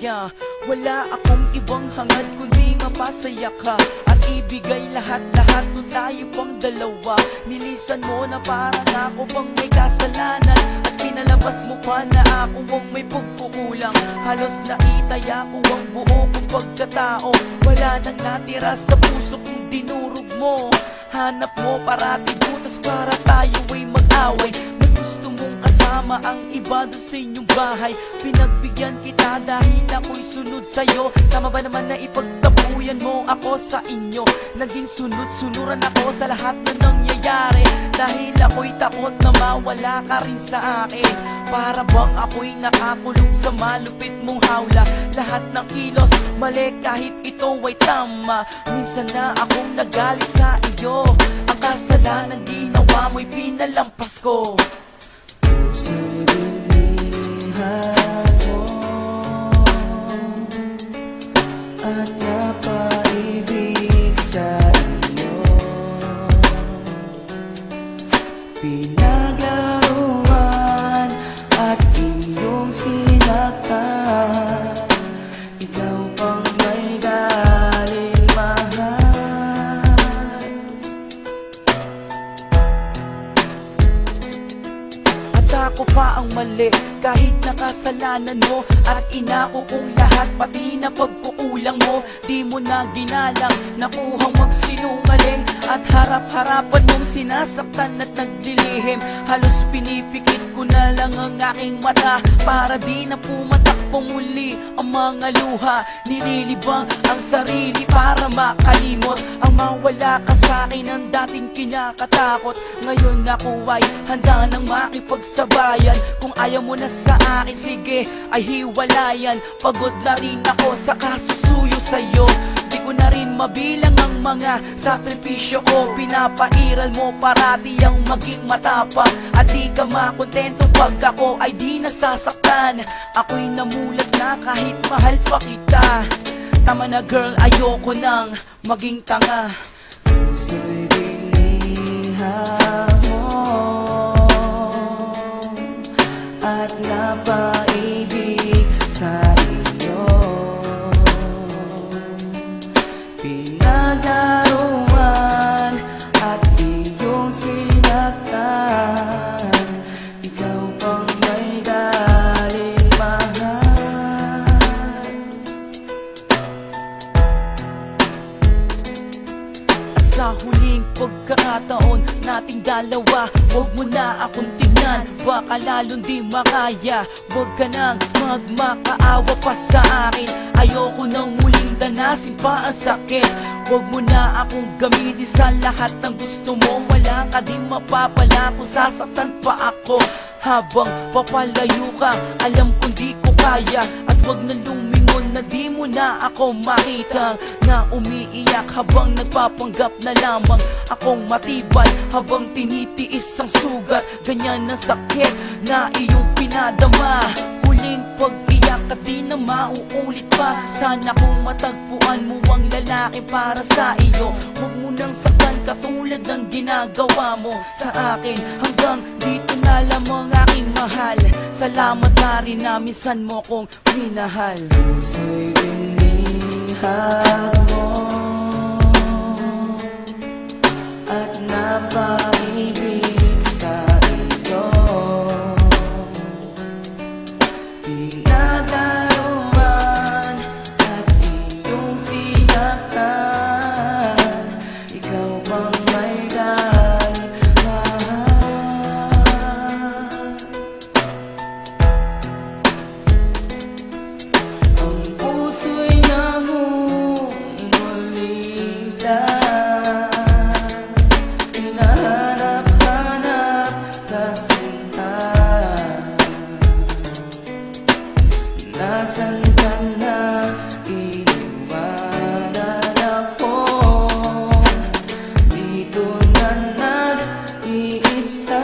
masaya. Wala akong ibang hangad kundi mapasaya ka at ibigay lahat-lahat nung tayo pang dalawa. Nilisan mo na parang ako bang may kasalanan at pinalabas mo pa na ako ang may pagkukulang. Halos naitaya ko ang buo kong pagkatao. Wala nang natira sa puso kong dinurog mo. Hanap mo parati butas para tayo ay mag-away. Mas gusto mong kasama ang iba doon sa inyong bahay. Pinagbigyan kita dahil ako'y sunod sa'yo. Tama ba naman na ipagtabuyan mo ako sa inyo? Naging sunod-sunuran ako sa lahat na nangyayari. Dahil ako'y takot na mawala ka rin sa akin. Para bang ako'y nakakulong sa malupit mong hawla. Lahat ng kilos mali kahit ito ay tama. Minsan na akong nagalit sa iyo. Ang kasalanan ginawa mo'y pinalampas ko. Puso'y binihag mo at napaibig sa iyo. Pinaglaruan at iyong sinaktan. Ikaw pang may galing mahal. At ako pa ang mali kahit nakasalanan mo. At inako kong lahat pati na pagkukulang mo. Di mo na ginalang, nakuhang magsinungaling. At harap-harapan mong sinasaktan at naglilihim. Halos pinipikit ko na lang ang aking mata para di na pumatakbo muli ang mga luha. Nililibang ang sarili para makalimot ang mawala ka sa'kin ang dating kinakatakot. Ngayon ako ay handa nang makipagsabayan. Kung ayaw mo na sa akin, sige ay hiwalayan. Pagod na rin ako sa kasusuyo sa'yo. Di ko na rin mabilang ang mga sakripisyo ko. Pinapairal mo parati ang maging matapang. At di ka makontento pag ako ay di nasasaktan. Ako'y namulat na kahit mahal pa kita. Tama na girl, ayoko nang maging tanga. Puso'y binihag mo at napaibig sa iyo. Pinaglaruan at iyong sinaktan. Ikaw pang may galing mahal. At sa huling pagkakataon nating dalawa, huwag mo na akong tignan, baka lalong di makaya. Huwag ka nang magmakaawa pa sa akin. Ayoko nang muling danasin pa ang sakit. Huwag mo na akong gamitin sa lahat ng gusto mo. Wala ka din mapapala kung sasaktan pa ako. Habang papalayo ka, alam kong di ko kaya. At huwag na lumingon na di mo na ako makita. Na umiiyak habang nagpapanggap na lamang akong matibay. Habang tinitiis ang sugat, ganyan ang sakit na iyong pinadama. Huling pag-iyak at di na mauulit pa. Sana kung matagpuan mo ang lalaki para sa iyo. Huwag mo nang saktan katulad ng ginagawa mo sa akin. Hanggang dito na lamang aking mahal. Salamat na rin na minsan mo kong minahal. Puso'y binihag mo at napaibig sa iyo. Pinaglaruan at iyong sinaktan. Ikaw bang may galing mahal. Ang puso'y nangungulila. Hinahanap-hanap kasintahan. Nasaan ka na? Iniwanan ako. Dito na nag-iisa.